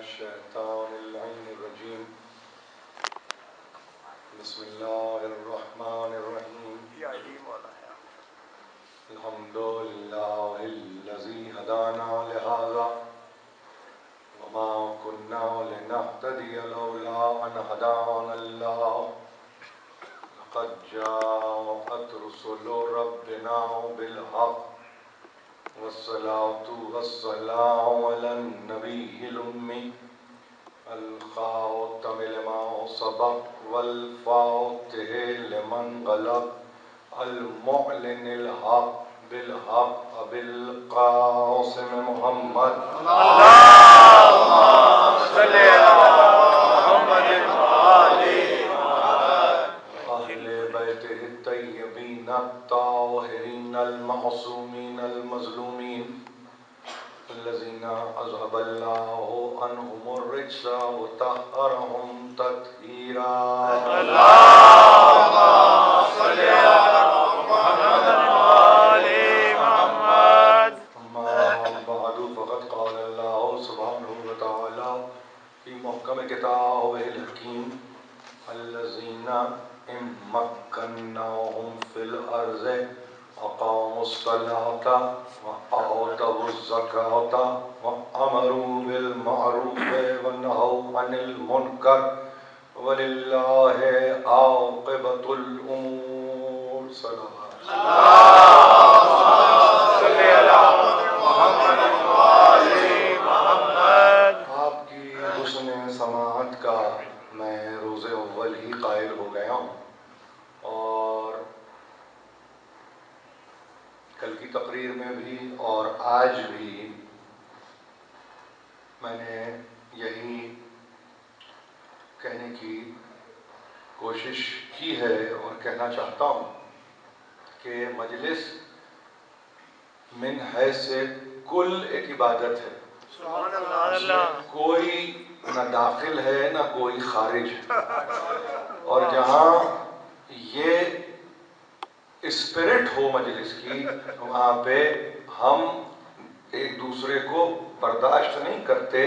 الشيطان اللعين الرجيم بسم الله الرحمن الرحيم الحمد لله الذي هدانا لهذا وما كنا لنهتدي لولا أن هدانا الله لقد جاءت رسل ربنا بالحق والصلاة والسلام على النبي الأمي الخاتم لما سبق والفاتح لمن غلب المعلن الحق بالحق بالقاسم محمد اللهم صل على محمد أهل بيته الطيبين الطاهرين المعصومين المظلومين الذين أذهب الله عنهم الرجس وطهرهم تطهيرا اللهم صل على محمد وآل محمد أما بعد فقد قال الله سبحانه وتعالى في محكم كتابه الحكيم الذين إن مكناهم في الأرض أقاموا الصلاة وآتوا الزكاة وأمروا بالمعروف ونهوا عن المنكر ولله عاقبة الأمور صلى آپ کی حسن سماعت کا میں روز اول ہی قائل ہو گیا ہوں اور کل کی تقریر میں بھی اور آج بھی میں نے یہی کہنے کی کوشش کی ہے اور کہنا چاہتا ہوں کہ مجلس من حیث کل ایک عبادت ہے، کوئی نہ داخل ہے نہ کوئی خارج ہے، اور جہاں یہ اسپرٹ ہو مجلس کی وہاں پہ ہم ایک دوسرے کو برداشت نہیں کرتے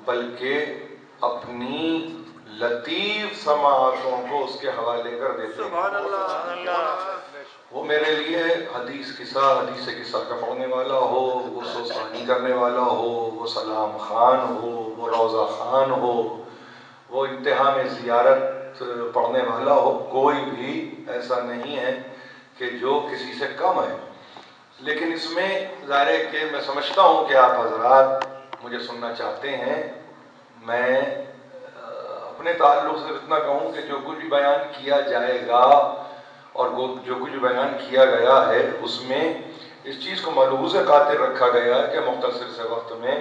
بلکہ اپنی لطیف سماعتوں کو اس کے حوالے کر دیتے ہیں۔ وہ میرے لیے حدیث قصہ کا پڑھنے والا ہو، وہ سوسانی کرنے والا ہو، وہ سلام خان ہو، وہ روضہ خان ہو، وہ انتہا میں زیارت پڑھنے والا ہو، کوئی بھی ایسا نہیں ہے کہ جو کسی سے کم ہے۔ لیکن اس میں ظاہر ہے کہ میں سمجھتا ہوں کہ آپ حضرات مجھے سننا چاہتے ہیں۔ میں اپنے تعلق سے اتنا کہوں کہ جو کچھ بھی بیان کیا جائے گا اور جو کچھ بیان کیا گیا ہے اس میں اس چیز کو ملحوظ خاطر رکھا گیا ہے کہ مختصر سے وقت میں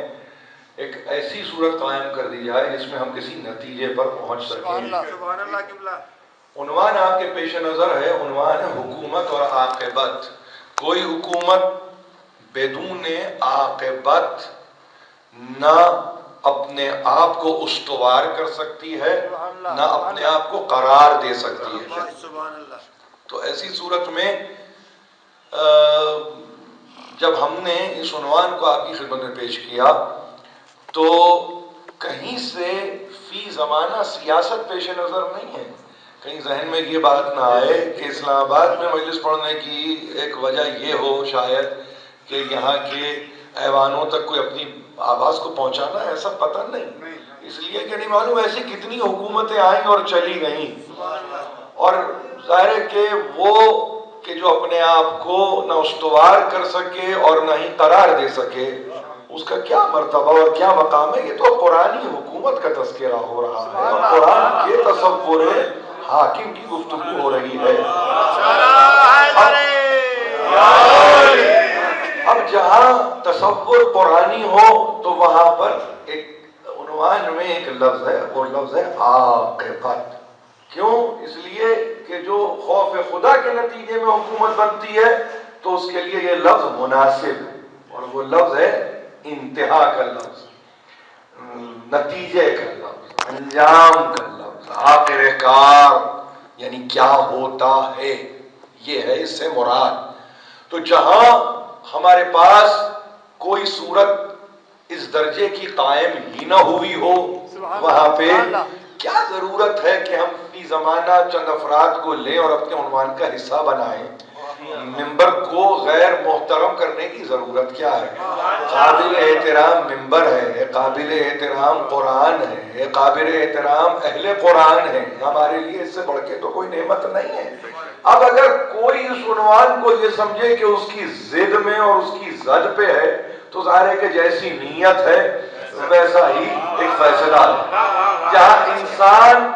ایک ایسی صورت قائم کر دی جائے جس میں ہم کسی نتیجے پر پہنچ سکیں۔ عنوان آپ کے پیش نظر ہے، عنوان ہے حکومت اور عاقبت۔ کوئی حکومت بدون عاقبت نہ اپنے آپ کو استوار کر سکتی ہے نہ اپنے آپ کو قرار دے سکتی ہے۔ تو ایسی صورت میں جب ہم نے اس عنوان کو آپ کی خدمت میں پیش کیا تو کہیں سے فی زمانہ سیاست پیش نظر نہیں ہے۔ کہیں ذہن میں یہ بات نہ آئے کہ اسلام آباد میں مجلس پڑھنے کی ایک وجہ یہ ہو شاید کہ یہاں کے ایوانوں تک کوئی اپنی آواز کو پہنچانا ہے، ایسا پتہ نہیں۔ اس لیے کہ نہیں معلوم ایسی کتنی حکومتیں آئیں اور چلی گئیں، اور ظاہر ہے کہ وہ کہ جو اپنے آپ کو نہ استوار کر سکے اور نہ ہی قرار دے سکے، اس کا کیا مرتبہ اور کیا مقام ہے؟ یہ تو قرآنی حکومت کا تذکرہ ہو رہا ہے اور قرآن کے تصور حاکم کی گفتگو ہو رہی ہے۔ اب جہاں تصور قرآنی ہو تو وہاں پر ایک عنوان میں ایک لفظ ہے اور لفظ ہے عاقبت۔ کیوں؟ اس لیے کہ جو خوف خدا کے نتیجے میں حکومت بنتی ہے تو اس کے لیے یہ لفظ مناسب ہے، اور وہ لفظ ہے انتہا کا لفظ، نتیجے کا لفظ، انجام کا لفظ، آخر کار، یعنی کیا ہوتا ہے، یہ ہے اس سے مراد۔ تو جہاں ہمارے پاس کوئی صورت اس درجے کی قائم ہی نہ ہوئی ہو، وہاں پہ کیا ضرورت ہے کہ ہم فی زمانہ چند افراد کو لیں اور اپنے عنوان کا حصہ بنائیں؟ ممبر کو غیر محترم کرنے کی ضرورت کیا ہے؟ قابل احترام ممبر ہے، قابل احترام قرآن ہے، قابل احترام اہل قرآن ہے، ہمارے لیے اس سے بڑھ کے تو کوئی نعمت نہیں ہے۔ اب اگر کوئی اس عنوان کو یہ سمجھے کہ اس کی ضد میں اور اس کی زد پہ ہے تو ظاہر ہے کہ جیسی نیت ہے ویسا ہی ایک فیصلہ ہے۔ جہاں انسان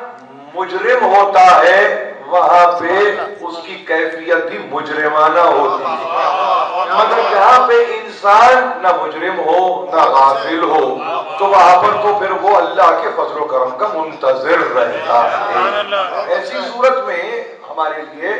مجرم ہوتا ہے وہاں پہ اس کی کیفیت بھی مجرمانہ ہوتی ہے، مگر جہاں پہ انسان نہ مجرم ہو نہ غافل ہو تو وہاں پر تو پھر وہ اللہ کے فضل و کرم کا منتظر رہتا ہے۔ ایسی صورت میں ہمارے لیے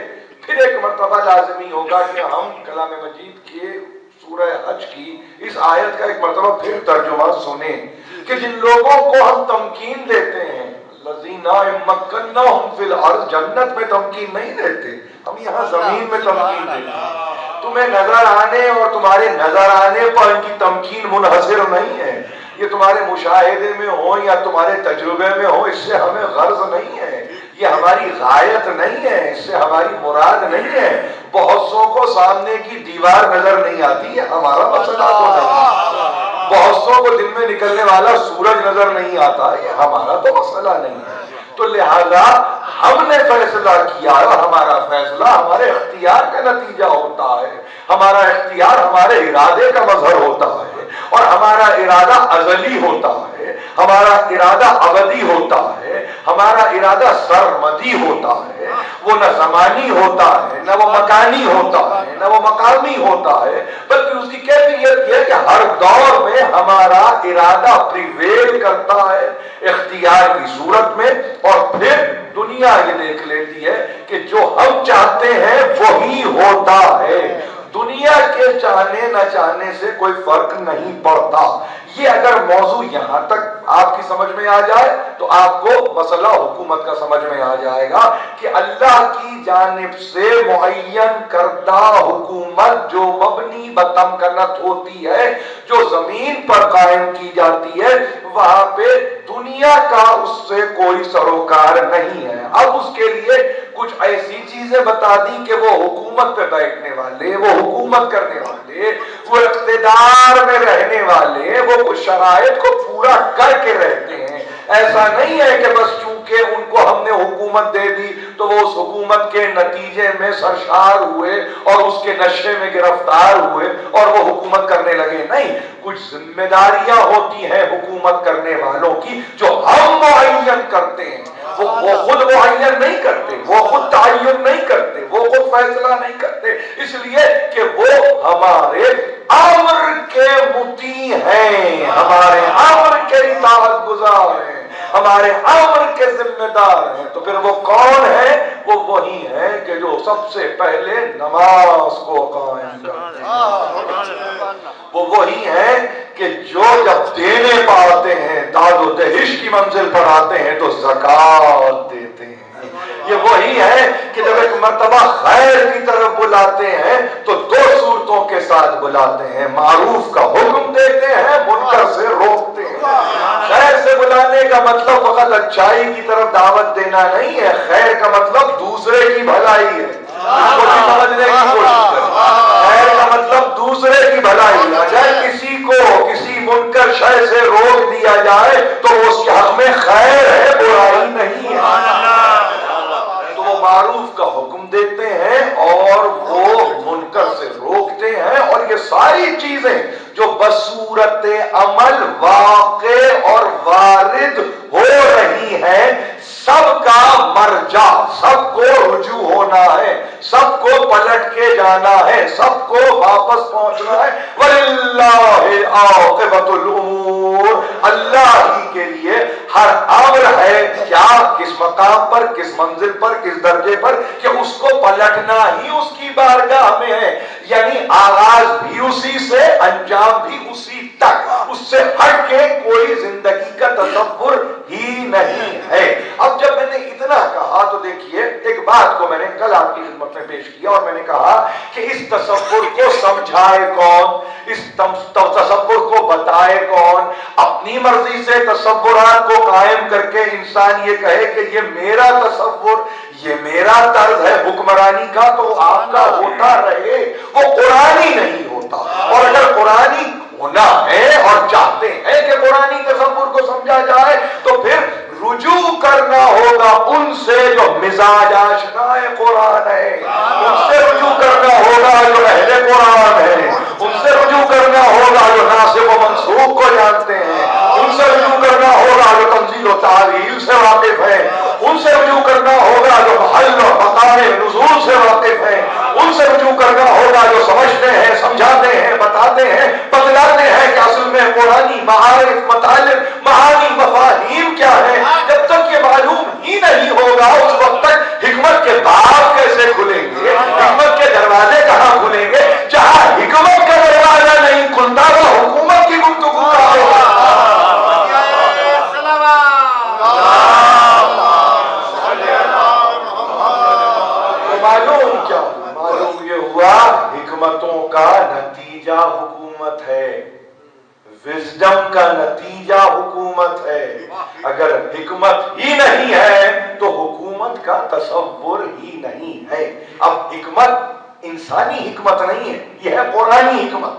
پھر ایک مرتبہ لازمی ہوگا کہ ہم کلام مجید کے سورہ حج کی اس آیت کا ایک مرتبہ پھر ترجمہ سنیں کہ جن لوگوں کو ہم تمکین دیتے ہیں، الذین مکناہم فی الارض، جنت میں تمکین نہیں دیتے، ہم یہاں زمین میں تمکین دیتے ہیں۔ تمہیں نظر آنے اور تمہارے نظر آنے پر ان کی تمکین منحصر نہیں ہے، یہ تمہارے مشاہدے میں ہو یا تمہارے تجربے میں ہو، اس سے ہمیں غرض نہیں ہے، یہ ہماری غایت نہیں ہے، اس سے ہماری مراد نہیں ہے۔ بہت سو کو سامنے کی دیوار نظر نہیں آتی ہے، ہمارا مسئلہ تو نہیں۔ بہت سو کو دن میں نکلنے والا سورج نظر نہیں آتا، یہ ہمارا تو مسئلہ نہیں ہے۔ تو لہذا ہم نے فیصلہ کیا اور ہمارا فیصلہ ہمارے اختیار کا نتیجہ ہوتا ہے، ہمارا اختیار ہمارے ارادے کا مظہر ہوتا ہے، اور ہمارا ارادہ ازلی ہوتا ہے، ہمارا ارادہ ابدی ہوتا ہے، ہمارا ارادہ سرمدی ہوتا ہے، وہ نہ زمانی ہوتا ہے، نہ وہ مکانی ہوتا ہے، نہ وہ مقامی ہوتا ہے، بلکہ اس کی کیفیت یہ ہے کہ ہر دور میں ہمارا ارادہ پریویل کرتا ہے اختیار کی صورت میں، اور پھر دنیا یہ دیکھ لیتی ہے کہ جو ہم چاہتے ہیں وہی ہوتا ہے۔ دنیا کے چاہنے نہ چاہنے سے کوئی فرق نہیں پڑتا۔ یہ اگر موضوع یہاں تک آپ کی سمجھ میں آ جائے تو آپ کو مسئلہ حکومت کا سمجھ میں آ جائے گا کہ اللہ کی جانب سے معین کردہ حکومت جو مبنی بتمکنت ہوتی ہے، جو زمین پر قائم کی جاتی ہے، وہاں پہ دنیا کا اس سے کوئی سروکار نہیں ہے۔ اب اس کے لیے کچھ ایسی چیزیں بتا دی کہ وہ حکومت پہ بیٹھنے والے، وہ حکومت کرنے والے، وہ اقتدار میں رہنے والے، وہ کچھ شرائط کو پورا کر کے رہتے ہیں۔ ایسا نہیں ہے کہ بس چونکہ ان کو ہم نے حکومت دے دی تو وہ اس حکومت کے نتیجے میں سرشار ہوئے اور اس کے نشے میں گرفتار ہوئے اور وہ حکومت کرنے لگے۔ نہیں، کچھ ذمہ داریاں ہوتی ہیں حکومت کرنے والوں کی جو ہم معین کرتے ہیں، وہ خود معین نہیں کرتے، وہ خود تعین نہیں کرتے، وہ خود فیصلہ نہیں کرتے، اس لیے کہ وہ ہمارے امر کے مطیع ہیں، ہمارے امر کے اطاعت گزار ہیں، ہمارے امر کے ذمہ دار ہیں۔ تو پھر وہ کون ہے؟ وہ وہی ہیں کہ جو سب سے پہلے نماز کو قائم کرتے ہیں، وہ وہی ہیں کہ جو جب دینے پاتے ہیں، داد و دہش کی منزل پر آتے ہیں تو زکوٰۃ دیتے ہیں۔ یہ وہی ہے کہ جب ایک مرتبہ خیر کی طرف بلاتے ہیں تو دو صورتوں کے ساتھ بلاتے ہیں، معروف کا حکم دیتے ہیں، منکر سے روکتے ہیں۔ خیر سے بلانے کا مطلب فقط اچھائی کی طرف دعوت دینا نہیں ہے، خیر کا مطلب دوسرے کی بھلائی ہے، اس کو بھی سمجھنے کی کوشش کریں۔ خیر کا مطلب دوسرے کی بھلائی ہے، اگر کسی کو کسی منکر شے سے روک دیا جائے تو اس کے حق میں خیر ہے، برائی نہیں ہے۔ تو وہ معروف کا حکم دیتے ہیں اور وہ منکر سے روکتے ہیں، اور یہ ساری چیزیں جو بصورت عمل واقع اور وارد ہو رہی ہیں، سب کا مرجع، سب کو رجوع ہونا ہے، سب کو پلٹ کے جانا ہے، سب کو واپس پہنچنا ہے۔ وَلِلَّهِ عَاقِبَةُ الْأُمُورِ، اللہ ہی کے لیے ہر امر ہے، کیا کس مقام پر، کس منزل پر، کس درجے پر، کہ اس کو پلٹنا ہی اس کی بارگاہ میں ہے، یعنی آغاز بھی اسی سے، انجام بھی اسی تک، اس سے ہٹ کے کوئی زندگی کا تصور ہی نہیں ہے۔ اب جب میں نے اتنا کہا تو دیکھیے ایک بات کو میں نے کل آپ کی خدمت میں پیش کیا اور میں نے کہا کہ اس تصور کو سمجھائے کون، اس تصور کو بتائے کون؟ اپنی مرضی سے تصورات کو قائم کر کے انسان یہ کہے کہ یہ میرا تصور، یہ میرا طرز ہے حکمرانی کا، تو آپ کا ہوتا رہے، وہ قرآنی نہیں ہوتا۔ اور اگر قرآنی ہونا ہے اور چاہتے ہیں کہ قرآنی تصور کو سمجھا جائے تو پھر رجوع کرنا ہوگا ان سے جو مزاج آشنائے قرآن ہے، ان سے رجوع کرنا ہوگا جو اہل قرآن ہے، ان سے رجوع کرنا ہوگا جو ناسخ و منسوخ کو جانتے ہیں، ان سے رجوع کرنا ہوگا جو تنزیل و تعویل سے واقف ہے، ان سے رجوع کرنا ہوگا جو محل و مقام نزول سے واقف ہے، ان سے رجوع کرنا ہوگا جو سمجھتے ہیں، سمجھاتے ہیں، بتاتے ہیں، بتلاتے ہیں کہ اصل میں قرآنی معارف، مطالب، معانی، مفاہیم کیا ہے۔ جب تک یہ معلوم ہی نہیں ہوگا اس وقت تک حکمت کے باب کیسے کھلیں گے، حکمت کے دروازے کہاں کھلیں گے؟ جہاں حکمت کا دروازہ نہیں کھلتا وہ حکومت کی گفتگو کا ہوگا۔ معلوم کیا ہوا؟ معلوم یہ ہوا حکمتوں کا نتیجہ حکومت ہے، وزڈم کا نتیجہ حکومت ہے۔ اگر حکمت ہی نہیں ہے تو حکومت کا تصور ہی نہیں ہے۔ اب حکمت انسانی حکمت نہیں ہے، یہ ہے قرآنی حکمت۔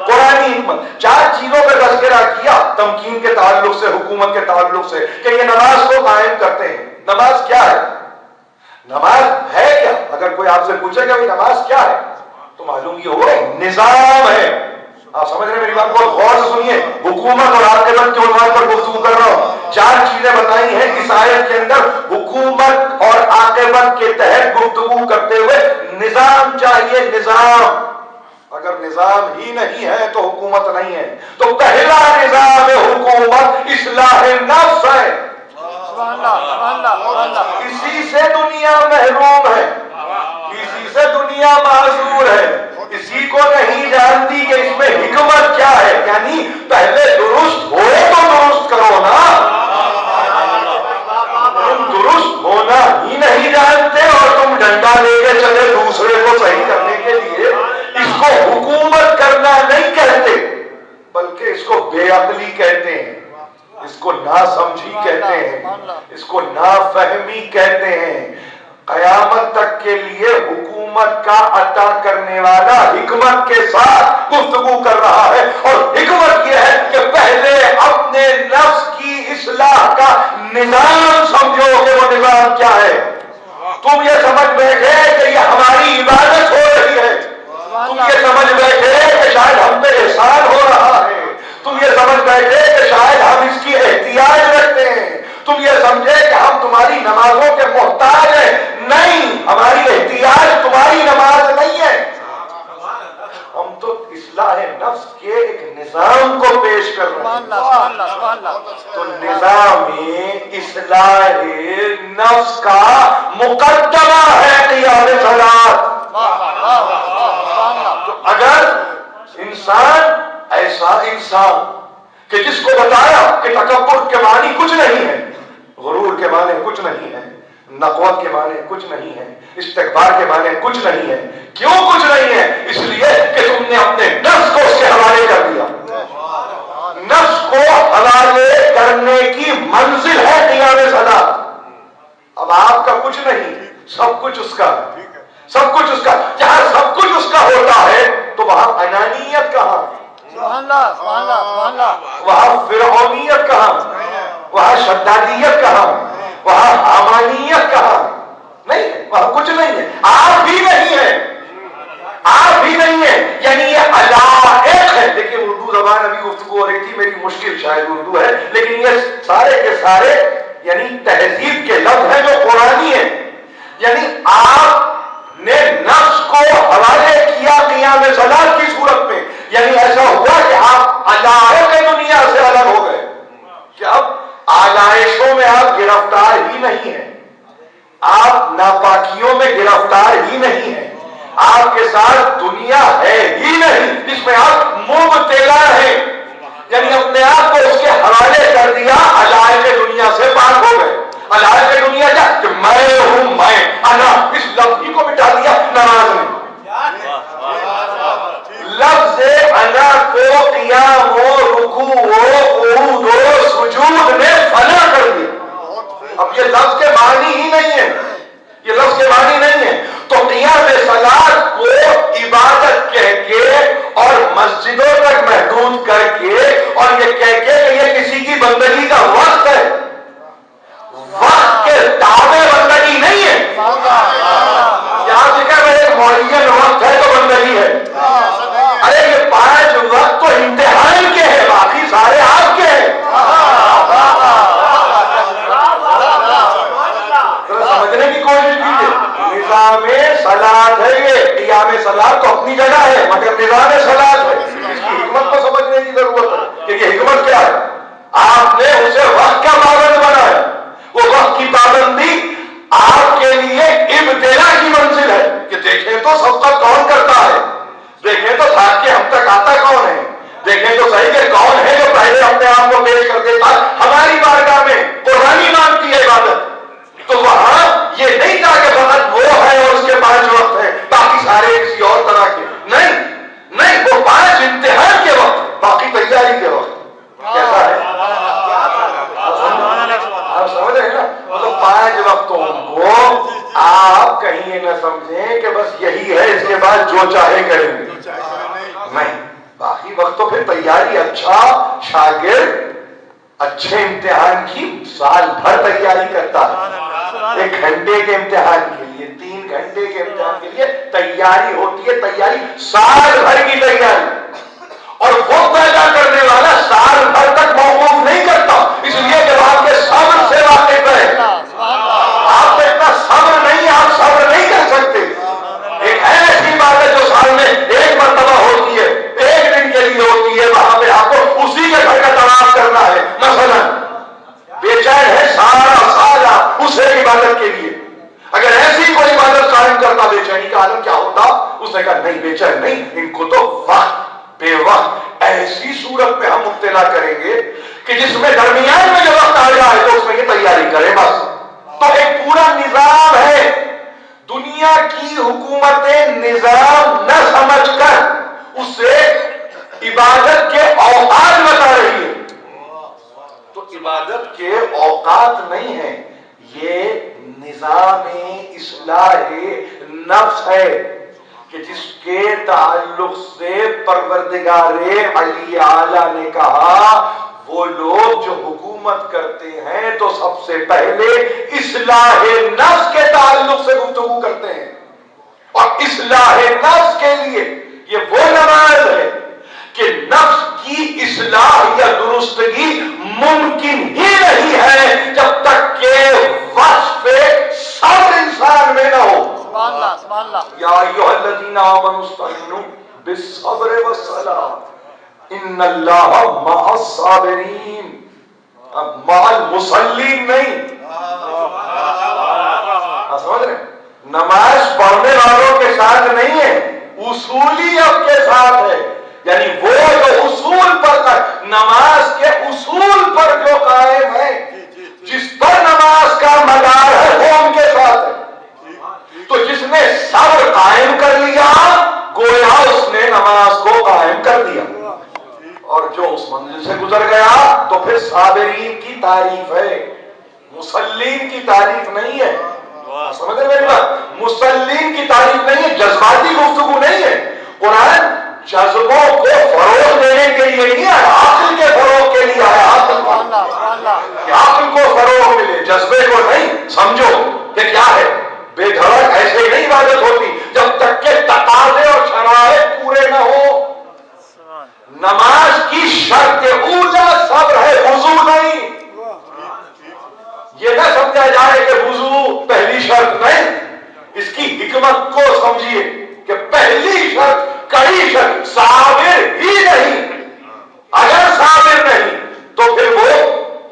قرآنی حکمت چار چیزوں کا تذکرہ کیا تمکین کے تعلق سے، حکومت کے تعلق سے، کہ یہ نماز کو قائم کرتے ہیں۔ نماز کیا ہے؟ نماز ہے کیا؟ اگر کوئی آپ سے پوچھے کہ نماز کیا ہے تو معلوم یہ ہوگا نظام ہے۔ آپ سمجھ رہے ہیں میری بات کو؟ غور سے سنیے، حکومت اور عاقبت کے عنوان پر گفتگو کر رہا ہوں۔ چار چیزیں بتائی ہیں اس آیت کے اندر، حکومت اور عاقبت کے تحت گفتگو کرتے ہوئے نظام چاہیے، نظام۔ اگر نظام ہی نہیں ہے تو حکومت نہیں ہے۔ تو پہلا نظام حکومت اصلاح نفس ہے۔ اسی سے دنیا محروم ہے، اسی سے دنیا معذور ہے، اسی کو نہیں جانتی کہ اس میں حکمت کیا ہے۔ یعنی پہلے درست ہو تو درست کرو نا، تم درست ہونا ہی نہیں جانتے اور تم ڈنڈا لے کے چلے دوسرے کو صحیح کرنے کے لیے۔ اس کو حکومت کرنا نہیں کہتے بلکہ اس کو بے عقلی کہتے ہیں، اس کو ناسمجھی کہتے ہیں، اس کو نافہمی کہتے ہیں۔ قیامت تک کے لیے حکومت کا عطا کرنے والا حکمت کے ساتھ گفتگو کر رہا ہے، اور حکمت یہ ہے کہ پہلے اپنے نفس کی اصلاح کا نظام سمجھو کہ وہ نظام کیا ہے۔ تم یہ سمجھ بیٹھے کہ یہ ہماری عبادت ہو رہی ہے، تم یہ سمجھ بیٹھے کہ شاید ہم پہ احسان ہو رہا ہے، تم یہ سمجھ بیٹھے کہ شاید ہم اس کی احتیاج رکھتے ہیں، تم یہ سمجھے کہ ہم تمہاری نمازوں کے محتاج ہیں۔ نہیں، ہماری احتیاج تمہاری نماز نہیں ہے، ہم تو اصلاح نفس کے ایک نظام کو پیش کر رہے ہیں۔ تو نظام اصلاح نفس کا مقدمہ ہے قیام صلاۃ۔ تو اگر انسان ایسا انسان کہ جس کو بتایا کہ تکبر کے معنی کچھ نہیں ہے، غرور کے معنی کچھ نہیں ہے، نقوت کے معنی کچھ نہیں ہے، استکبار کے معنی کچھ نہیں ہے، کیوں کچھ نہیں ہے؟ اس لیے کہ تم نے اپنے نفس کو اس کے حوالے کر دیا۔ نفس کو حوالے کرنے کی منزل ہے قیام صلاۃ۔ اب آپ کا کچھ نہیں، سب کچھ اس کا، سب کچھ اس کا۔ جہاں سب کچھ اس کا ہوتا ہے تو وہاں انانیت کہاں، وہاں فرعونیت کہاں، وہاں شدادیت کہاں، وہاں حامانیت کہاں؟ نہیں، وہاں کچھ نہیں ہے۔ آپ بھی نہیں ہے، آپ بھی نہیں ہے، یعنی یہ علائق ہے۔ دیکھیں اردو زبان ابھی گفتگو ہو رہی تھی، میری مشکل شاید اردو ہے، لیکن یہ سارے کے سارے یعنی تہذیب کے لفظ ہیں جو قرآنی ہیں۔ یعنی آپ نے نفس کو حوالے کیا قیام صلاۃ کی صورت میں، یعنی ایسا ہوا کہ آپ علائق دنیا سے الگ ہو گئے، کہ اب آلائشوں میں آپ گرفتار ہی نہیں ہیں، آپ ناپاکیوں میں گرفتار ہی نہیں ہیں، آپ کے ساتھ دنیا ہے ہی نہیں جس میں آپ مبتلا ہیں، یعنی اپنے آپ کو اس کے حوالے تو سبقت کون کرتا ہے، دیکھیں تو بھاگ کے ہم تک آتا کون ہے، دیکھیں تو صحیح کہ کون ہے جو پہلے اپنے آپ کو پیش کر دیتا ہماری بارگاہ میں قربانی مانگتی ہے عبادت. تو وہاں یہ نہیں تھا کہ فقط وہ ہے اور اس کے 5 وقت ہیں باقی سارے کسی اور طرح کے، نہیں نہیں، وہ 5 امتحان کے وقت، باقی تیاری کے وقت. کیسا ہے آپ سمجھ رہے ہیں نا؟ مطلب 5 وقتوں کو آپ کہیں یہ نہ سمجھیں کہ بس یہی ہے اس کے بعد جو چاہے کریں گے، نہیں، باقی وقت تو پھر تیاری. اچھا شاگرد اچھے امتحان کی سال بھر تیاری کرتا ہے، 1 گھنٹے کے امتحان کے لیے 3 گھنٹے کے امتحان کے لیے تیاری ہوتی ہے، تیاری سال بھر کی تیاری. اور وہ پیدا کرنے والا سال بھر تک موقوف نہیں کرتا، اس لیے کہ آپ کے صبر سے واقف ہے. آپ کو اتنا صبر نہیں، آپ صبر نہیں کر سکتے. ایک ایسی بات ہے جو سال میں 1 مرتبہ ہوتی ہے، 1 دن کے لیے ہوتی ہے، وہاں پہ آپ کو اسی کے گھر کا طواف کرنا ہے. مثلا بے چین ہے سارا سال آپ اسے عبادت کے لیے، اگر ایسی کوئی عبادت قائم کرتا بے چینی کا عالم کیا ہوتا؟ اس نے کہا نہیں بے چین نہیں، ان کو تو وقت بے وقت ایسی صورت میں ہم مبتلا کریں گے کہ جس میں درمیان میں جو وقت آ جائے تو اس میں یہ تیاری کرے بس. تو ایک پورا نظام ہے. دنیا کی حکومتیں نظام نہ سمجھ کر اسے عبادت کے اوقات بتا رہی ہے. تو عبادت کے اوقات نہیں ہیں، یہ نظام اصلاح نفس ہے کہ جس کے تعلق سے پروردگار علی اعلیٰ نے کہا وہ لوگ جو حکومت کرتے ہیں تو سب سے پہلے اصلاح نفس کے تعلق سے گفتگو کرتے ہیں. اور اصلاح نفس کے لیے یہ وہ نماز ہے کہ نفس کی اصلاح یا درستگی ممکن ہی نہیں ہے جب تک کہ وصف صبر انسان میں نہ ہو. یا ایھا الذین آمنوا استعینوا بالصبر والصلاۃ ان اللہ مع الصابرین. اب مع المصلین نہیں، سمجھ رہے؟ نماز پڑھنے والوں کے ساتھ نہیں ہے، اصولیت کے ساتھ ہے. یعنی وہ جو اصول پر نماز کے اصول پر جو قائم ہے، جس پر نماز کا مدار ہے وہ ان کے ساتھ ہے. تو جس نے صبر قائم کر لیا گویا اس نے نماز کو قائم کر دیا، اور جو اس منزل سے گزر گیا تو پھر صابرین کی تعریف ہے، مسلین کی تعریف نہیں ہے. سمجھ رہے میری بات؟ مسلین کی تعریف نہیں ہے، جذباتی گفتگو نہیں ہے. قرآن جذبوں کو فروغ دینے کے لیے نہیں آیا، عقل کے فروغ کے لیے آیا. عقل کو فروغ ملے، جذبے کو نہیں. سمجھو کہ کیا ہے، بے دھڑک ایسے نہیں عبادت ہوتی جب تک کہ تقاضے اور شرائط پورے نہ ہو. نماز کی شرط اولا صبر ہے، وضو نہیں. یہ نہ سمجھا جائے کہ وضو پہلی شرط نہیں، اس کی حکمت کو سمجھیے کہ پہلی شرط کڑی شرط صابر ہی نہیں. اگر صابر نہیں تو پھر وہ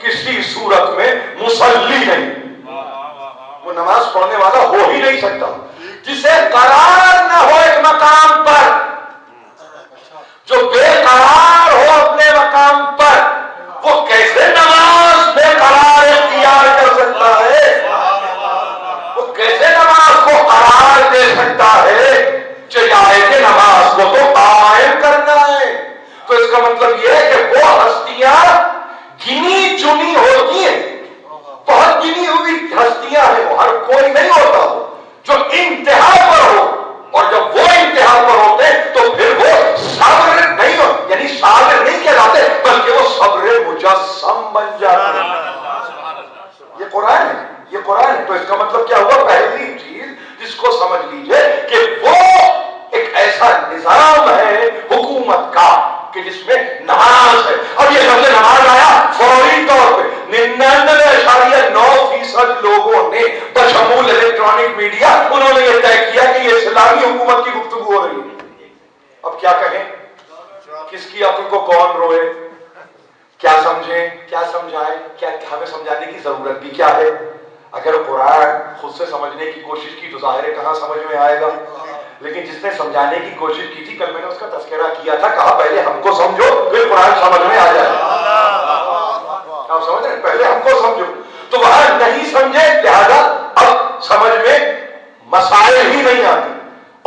کسی صورت میں مصلی نہیں، وہ نماز پڑھنے والا ہو ہی نہیں سکتا. جسے قرار نہ ہو ایک مقام پر، جو بے قرار ہو اپنے مقام پر، وہ کیسے نماز بے قرار اختیار کر سکتا ہے؟ وہ کیسے نماز کو قرار دے سکتا ہے؟ چاہے کہ نماز کو تو قائم کرنا ہے. تو اس کا مطلب یہ ہے کہ وہ ہستیاں گنی چنی ہوتی ہیں، بہت گنی ہوئی ہستیاں ہیں، وہ ہر کوئی نہیں ہوتا جو انتہا پر ہو. اور جب وہ انتہا پر ہوتے تو پھر وہ صبر نہیں ہو، یعنی صابر نہیں کہلاتے بلکہ وہ صبر مجسم بن جاتے ہیں. یہ قرآن ہے، یہ قرآن ہے. تو اس کا مطلب کیا ہوا؟ پہلی چیز جس کو سمجھ لیجئے کہ وہ ایک ایسا نظام ہے حکومت کا کہ جس میں نماز ہے. اب یہ لفظ نماز آیا فوری طور پہ 99.9% لوگوں نے بشمول الیکٹرانک میڈیا انہوں نے یہ طے کیا کہ یہ اسلامی حکومت کی گفتگو ہو رہی ہے. اب کیا کہیں، کس کی عقل کو کون روئے، کیا سمجھیں، کیا سمجھائیں، کیا ہمیں سمجھانے کی ضرورت بھی کیا ہے؟ اگر قرآن خود سے سمجھنے کی کوشش کی تو ظاہر ہے کہاں سمجھ میں آئے گا. لیکن جس نے سمجھانے کی کوشش کی تھی، کل میں نے اس کا تذکرہ کیا تھا، کہا پہلے ہم کو سمجھو پھر قرآن سمجھ میں آ جائے. آپ سمجھ رہے ہیں؟ پہلے ہم کو سمجھو. تو وہاں نہیں سمجھے، لہذا اب سمجھ میں مسائل ہی نہیں آتے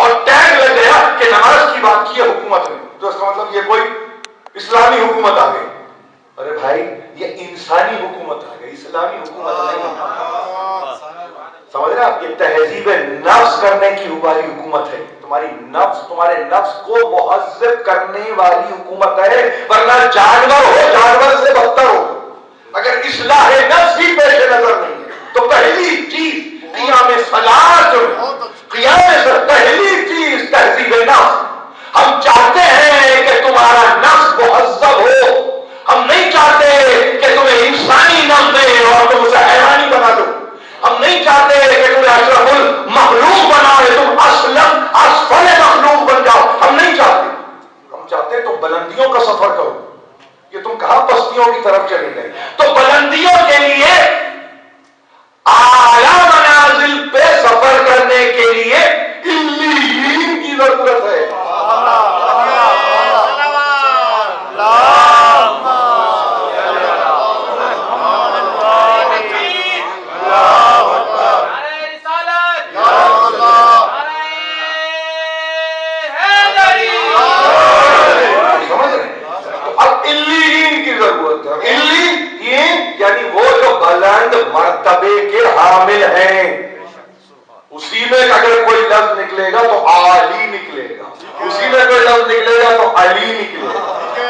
اور ٹیگ لگ گیا کہ نماز کی بات کی ہے حکومت نے، تو اس کا مطلب یہ کوئی اسلامی حکومت آ گئی. ارے بھائی یہ انسانی حکومت آ گئی، اسلامی حکومت نہیں. سمجھ رہے آپ؟ یہ تہذیب نفس کرنے کی والی حکومت ہے. تمہارے نفس کو مہذب کرنے والی حکومت ہے، ورنہ جانور ہو جانور سے بدتر ہو. اگر اصلاح نفس ہی پیش نظر نہیں ہے تو پہلی چیز قیام صلاۃ، پہلی چیز تہذیب نفس. ہم چاہتے ہیں کہ تمہارا نفس مہذب ہو، ہم نہیں چاہتے کہ تمہیں انسانی نفس دے اور تم اسے حیوانی بنا دو. ہم نہیں چاہتے کہ تمہیں اشرف المخلوق بنائے، تم اسفل مخلوق بن جاؤ. ہم نہیں چاہتے. ہم چاہتے تم بلندیوں کا سفر کرو. کہ تم کہاں پستیوں کی طرف چلے گئے؟ تو بلندیوں کے لیے، اعلی منازل پہ سفر کرنے کے لیے علیین کی ضرورت ہے. یعنی وہ جو بلند مرتبے کے حامل ہیں، اسی میں اگر کوئی لفظ نکلے گا تو عالی نکلے گا، اسی میں کوئی لفظ نکلے گا تو علی نکلے گا.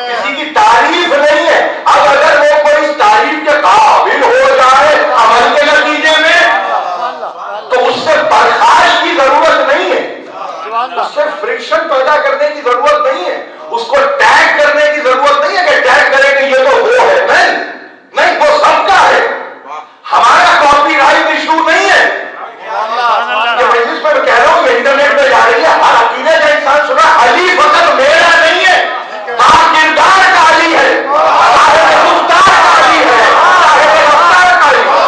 کسی کی تعریف نہیں ہے. اب اگر وہ کوئی اس تعریف کے قابل ہو جائے عمل کے نتیجے میں تو اس سے برخاست کی ضرورت نہیں ہے، اس سے فرکشن پیدا کرنے کی ضرورت نہیں ہے، اس کو ٹیگ کرنے کی ضرورت نہیں ہے کہ ٹیگ کرے کہ یہ تو وہ ہے. نہیں، وہ سب کا ہے. ہمارا کاپی رائٹ ایشو نہیں ہے. یہ مجلس میں کہہ رہا ہوں، یہ انٹرنیٹ پہ جا رہی ہے، ہر عقیدے کا انسان سنا علی فقط میرا نہیں ہے، کردار کا علی ہے، گفتار کا علی ہے، رفتار کا علی ہے.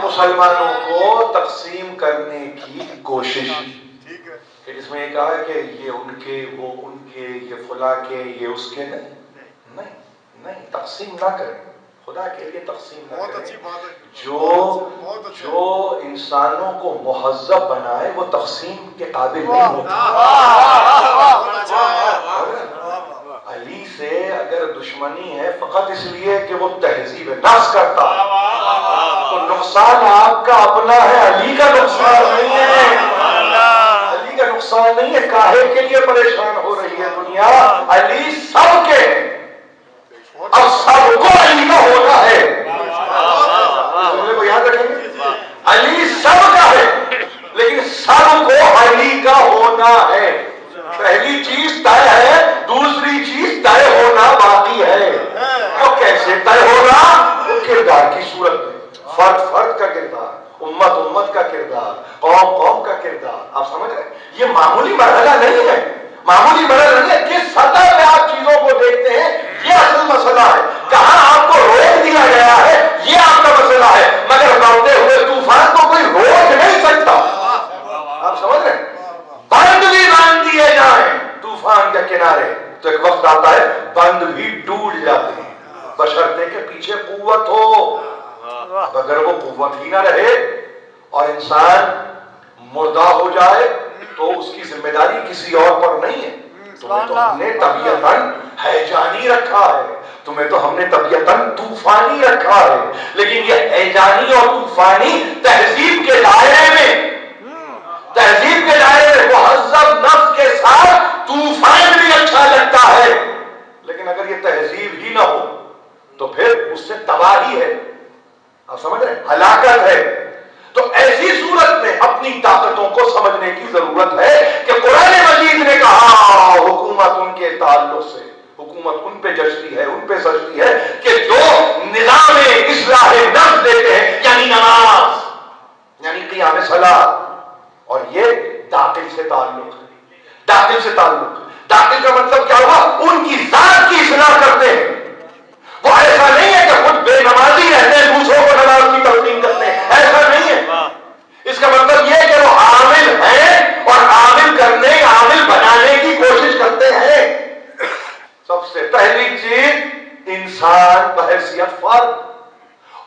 مسلمانوں کو تقسیم کرنے کی کوشش، اس میں یہ کہا ہے کہ یہ ان کے، وہ ان کے، یہ فلاں کے، یہ اس کے. نہیں، تقسیم نہ کریں. خدا کے لیے تقسیم نہ کریں. جو انسانوں کو مہذب بنائے وہ تقسیم کے قابل نہیں ہوتا. علی سے اگر دشمنی ہے فقط اس لیے کہ وہ تہذیب نفس کرتا ہے تو نقصان آپ کا اپنا ہے، علی کا نقصان نہیں ہے. علی کا نقصان نہیں ہے. کاہے کے لیے پریشان ہو رہی ہے دنیا؟ علی سب کے، اب سب کو علی کا ہونا ہے. کو یاد رکھیں گے، علی سب کا ہے لیکن سب کو علی کا ہونا ہے. پہلی چیز طے ہے، دوسری چیز طے ہونا باقی ہے. وہ کیسے طے ہوگا؟ وہ کردار کی صورت میں، فرد کا کردار، امت کا کردار، قوم کا کردار. آپ سمجھ رہے ہیں؟ یہ معمولی مرحلہ نہیں ہے، معمولی مرحلہ نہیں ہے. جس سطح پہ آپ چیزوں کو دیکھتے ہیں یہ اصل مسئلہ ہے. کہاں آپ کو روک دیا گیا ہے یہ آپ کا مسئلہ ہے، مگر بڑھتے ہوئے طوفان کو کوئی روک نہیں سکتا. آپ سمجھ رہے ہیں؟ بند بھی باندھ دیے جائیں طوفان کے کنارے تو ایک وقت آتا ہے بند بھی ٹوٹ جاتے ہیں، بشرطے کے پیچھے قوت ہو. اگر وہ قوت ہی نہ رہے اور انسان مردہ ہو جائے تو اس کی ذمہ داری کسی اور پر نہیں ہے. تمہیں تو ہم نے طبیعتاً ہیجانی رکھا ہے، تمہیں تو ہم نے طبیعتاً طوفانی رکھا ہے، لیکن یہ ہیجانی اور طوفانی تہذیب کے دائرے میں، تہذیب کے دائرے میں مہذب نفس کے ساتھ طوفان بھی اچھا لگتا ہے. لیکن اگر یہ تہذیب ہی نہ ہو تو پھر اس سے تباہی ہے. آپ سمجھ رہے ہیں؟ ہلاکت ہے. تو ایسی صورت میں اپنی طاقتوں کو سمجھنے کی ضرورت ہے کہ قرآن مجید نے کہا حکومت ان کے تعلق سے، حکومت ان پہ جچتی ہے، ان پہ سجتی ہے کہ جو نظام اصلاح نفس دیتے ہیں، یعنی نماز، یعنی قیام صلاۃ، اور یہ داخل سے تعلق ہے، داخل سے تعلق ہے۔ داخل کا مطلب کیا ہوا؟ ان کی ذات کی اصلاح کرتے ہیں۔ وہ ایسا نہیں ہے کہ خود بے نمازی رہتے ہیں دوسروں کو نماز کی تلقین کرتے ہیں، ایسا نہیں ہے۔ اس کا مطلب یہ کہ وہ عامل ہیں اور عامل کرنے، عامل بنانے کی کوشش کرتے ہیں۔ سب سے پہلی چیز انسان بحیثیت فرد،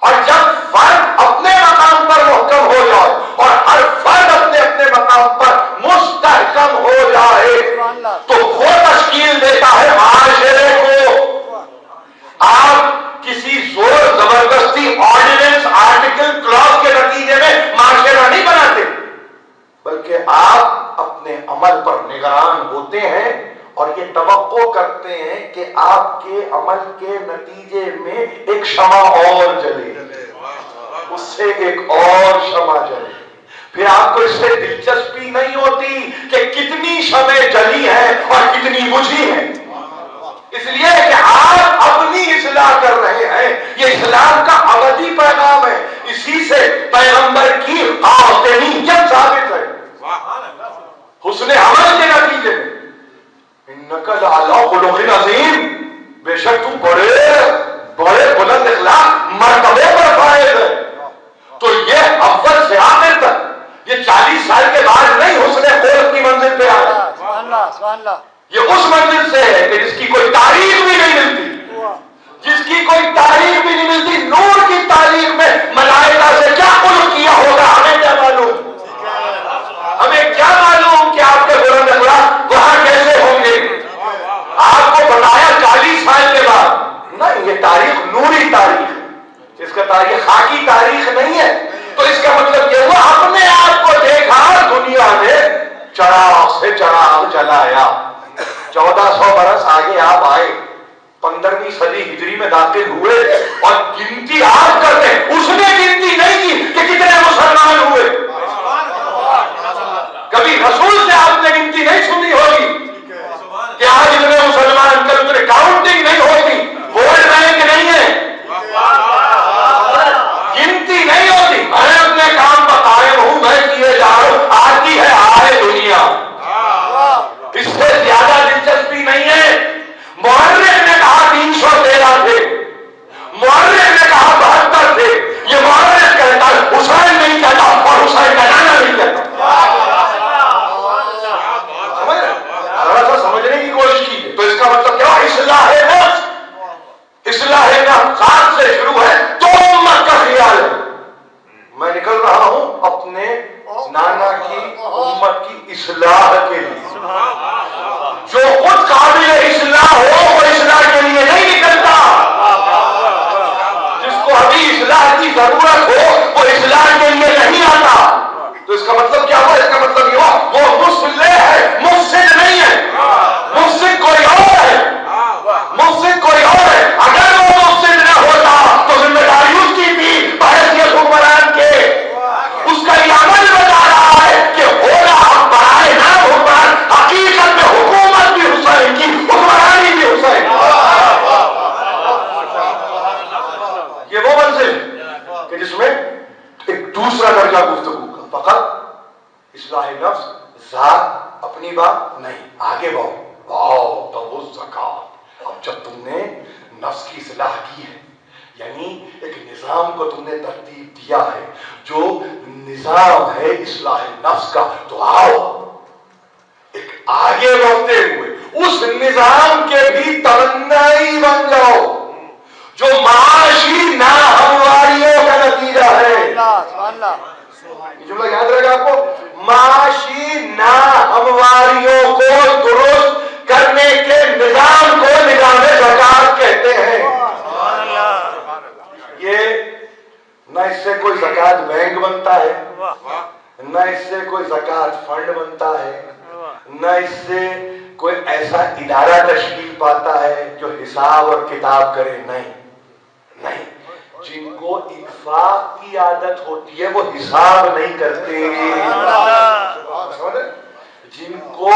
اور جب فرد اپنے مقام پر محکم ہو جائے اور ہر فرد اپنے اپنے مقام پر مستحکم ہو جائے تو وہ تشکیل دیتا ہے معاشرے کو۔ آپ کسی زور زبردستی آرڈیننس، آرٹیکل، کلاس کے نتیجے میں معاشرہ نہیں بناتے، بلکہ آپ اپنے عمل پر نگران ہوتے ہیں اور یہ توقع کرتے ہیں کہ آپ کے عمل کے نتیجے میں ایک شمع اور جلے، اس سے ایک اور شمع جلے۔ پھر آپ کو اس سے دلچسپی نہیں ہوتی کہ کتنی شمعیں جلی ہیں اور کتنی بجھی ہیں، اس لیے کہ آپ اپنی اصلاح کر رہے ہیں۔ یہ اسلام کا ابدی پیغام ہے، اسی سے پیغمبر کی قاطعیت ثابت ہے حسن عمل کے نتیجے میں۔ انک لعلی خلق عظیم، بے شک تم بڑے بڑے بلند اخلاق مرتبے پر فائز ہے۔ تو یہ اول سے آخر تک، یہ 40 سال کے بعد نہیں حسن خلق کی منزل پہ آئے، سبحان اللہ سبحان اللہ، یہ اس منزل سے ہے کہ جس کی کوئی تاریخ بھی نہیں ملتی، جس کی کوئی تاریخ بھی نہیں ملتی۔ نور کی تاریخ میں ملائکہ سے کیا خلق کیا ہوگا ہمیں کیا معلوم، ہمیں کیا معلوم کہ آپ کے بلند اخلاق وہاں کیسے ہوں گے۔ آپ کو بتایا 40 سال کے بعد نہیں، یہ تاریخ نوری تاریخ ہے، اس کا تاریخ خاکی تاریخ نہیں ہے۔ تو اس کا مطلب یہ ہوا اپنے آپ کو دیکھا دنیا میں چراغ سے چراغ جلایا۔ 1400 برس آگے آپ آئے، 15ویں صدی ہجری میں داخل ہوئے اور گنتی آپ کرتے، اس نے گنتی نہیں کی کہ کتنے مسلمان ہوئے۔ کبھی رسول سے آپ نے گنتی نہیں سنی ہوگی کہ آج اتنے مسلمان، کل اتنے، کاؤنٹنگ نہیں ہوتی، ووٹ بینک نہیں ہے، گنتی نہیں ہوتی۔ میں اپنے کام پر قائم ہوں، میں کیے جا رہا ہوں، آتی ہے آئے دنیا، اس سے زیادہ دلچسپی نہیں ہے۔ مورخ نے کہا 313 تھے، مورخ نے کہا 72 تھے، یہ مورخ کہتا ہے، حسین نہیں کہتا اور حسین کا نانا نہیں کہتا۔ سمجھنے کی کوشش کی تو اس کا مطلب کیا؟ اصلاح نفس، اصلاح نفس ذات سے شروع ہے تو امت کا خیال ہے۔ میں نکل رہا ہوں اپنے نانا کی امت کی اصلاح کے لیے۔ جو خود قابل اصلاح ہو وہ اصلاح کے لیے نہیں نکلتا، جس کو ابھی اصلاح کی ضرورت ہو وہ اصلاح کے لیے نہیں آتا۔ تو اس کا مطلب کیا ہوا؟ اس کا مطلب یہ ہوا وہ مصلح ہے، مفسد نہیں ہے۔ مفسد کوئی اور ہے، مفسد کوئی اور ہے۔ اگر وہ مفسد نہ ہوتا تو ذمہ داری اس کی تھی بحیثیت حکمران کے۔ اس کا یہ عمل بتا رہا ہے کہ ہو رہا برائے نام حکمران، حقیقت میں حکومت بھی حسین کی، حکمرانی بھی حسین۔ یہ وہ منزل کہ جس میں ایک دوسرا درجہ گفتگو کا، فقط اصلاح نفس، ذات اپنی بات نہیں، آگے بڑھو۔ واؤ تو وہ زکات۔ اب جب تم نے نفس کی اصلاح کی ہے، یعنی ایک نظام کو تم نے ترتیب دیا ہے جو نظام ہے اصلاح نفس کا، تو آؤ ایک آگے بڑھتے ہوئے اس نظام کے بھی تمنائی بن جاؤ جو معاشی ناہمواریوں کا نتیجہ ہے۔ یہ جملہ یاد رہے گا آپ کو، معاشی ناہمواریوں کو درست کرنے کے نظام کو نظام زکات کہتے ہیں۔ یہ نہ اس سے کوئی زکات بینک بنتا ہے، نہ اس سے کوئی زکات فنڈ بنتا ہے، نہ اس سے کوئی ایسا ادارہ تشکیل پاتا ہے جو حساب اور کتاب کرے، نہیں نہیں، جن کو انفاق کی عادت ہوتی ہے وہ حساب نہیں کرتے، جن کو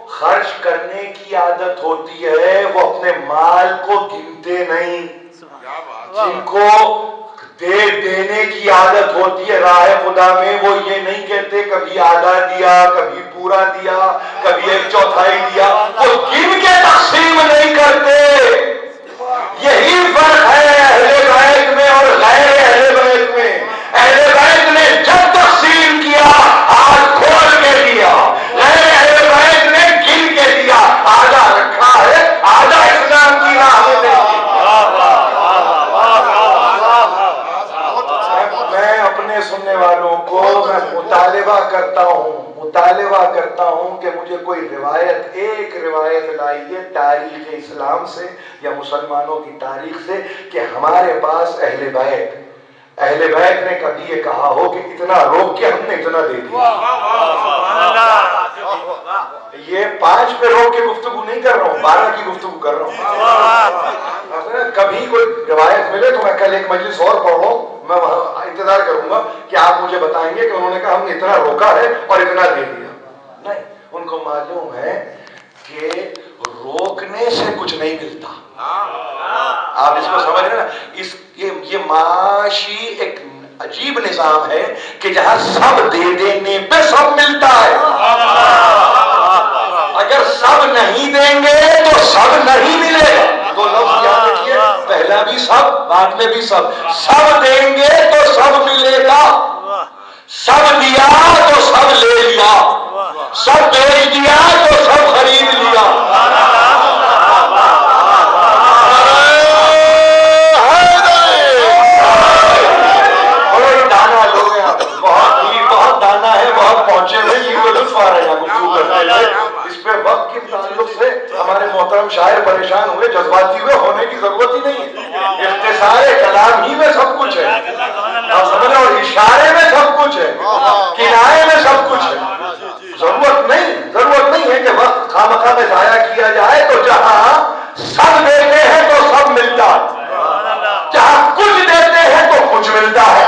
خرچ کرنے کی عادت ہوتی ہے وہ اپنے مال کو گنتے نہیں، جن کو دینے کی عادت ہوتی ہے راہ خدا میں وہ یہ نہیں کہتے کبھی آدھا دیا، کبھی پورا دیا، کبھی 1/4 دیا، وہ گن کے تقسیم نہیں کرتے۔ یہی فرق ہے اہل بیت میں اور غیر اہل بیت میں۔ اہل بیت نے جب تقسیم کیا ہاتھ کھول کے دیا، غیر اہل بیت نے گن کے دیا، آدھا رکھا ہے، آدھا اسلام کی راہ میں دے دیا۔ میں اپنے سننے والوں کو میں مطالبہ کرتا ہوں کہ مجھے کوئی روایت، ایک روایت لائیے تاریخ اسلام سے یا مسلمانوں کی تاریخ سے کہ ہمارے پاس اہل بیت نے کبھی یہ کہا ہو کہ اتنا روک کے ہم نے اتنا دے دیا۔ یہ 5 پہ روک کے گفتگو نہیں کر رہا ہوں، 12 کی گفتگو کر رہا ہوں۔ کبھی کوئی روایت ملے تو میں کل ایک مجلس اور پڑھ لوں، میں وہاں انتظار کروں گا کہ آپ مجھے بتائیں گے کہ انہوں نے کہا ہم نے اتنا روکا ہے اور اتنا دے دیا۔ نہیں، ان کو معلوم ہے کہ روکنے سے کچھ نہیں ملتا۔ آپ اس کو سمجھ رہے ہیں نا؟ یہ معاشی ایک عجیب نظام ہے کہ جہاں سب دے دینے پہ سب ملتا ہے۔ اگر سب نہیں دیں گے تو سب نہیں ملے گا۔ دو لفظ یاد رکھیے، پہلا بھی سب، بعد میں بھی سب۔ سب دیں گے تو سب ملے گا، سب دیا تو سب لے لیا، سب بیچ دیا تو سب خرید لیا۔ بہت دانا ہے، بہت پہنچے ہوئے، یہ لطف آ رہا ہے گفتگو کرتے ہوئے۔ اس پہ وقت کے تعلق سے ہمارے محترم شاعر پریشان ہوئے، جذباتی ہوئے، ہونے کی ضرورت ہی نہیں ہے۔ اختصار کلام ہی میں سب کچھ ہے، اور اشارے میں سب کچھ ہے، کنارے میں سب کچھ ہے۔ ضرورت نہیں ہے کہ وقت خامخواہ میں ضائع کیا جائے۔ تو جہاں سب دیتے ہیں تو سب ملتا ہے، جہاں کچھ دیتے ہیں تو کچھ ملتا ہے۔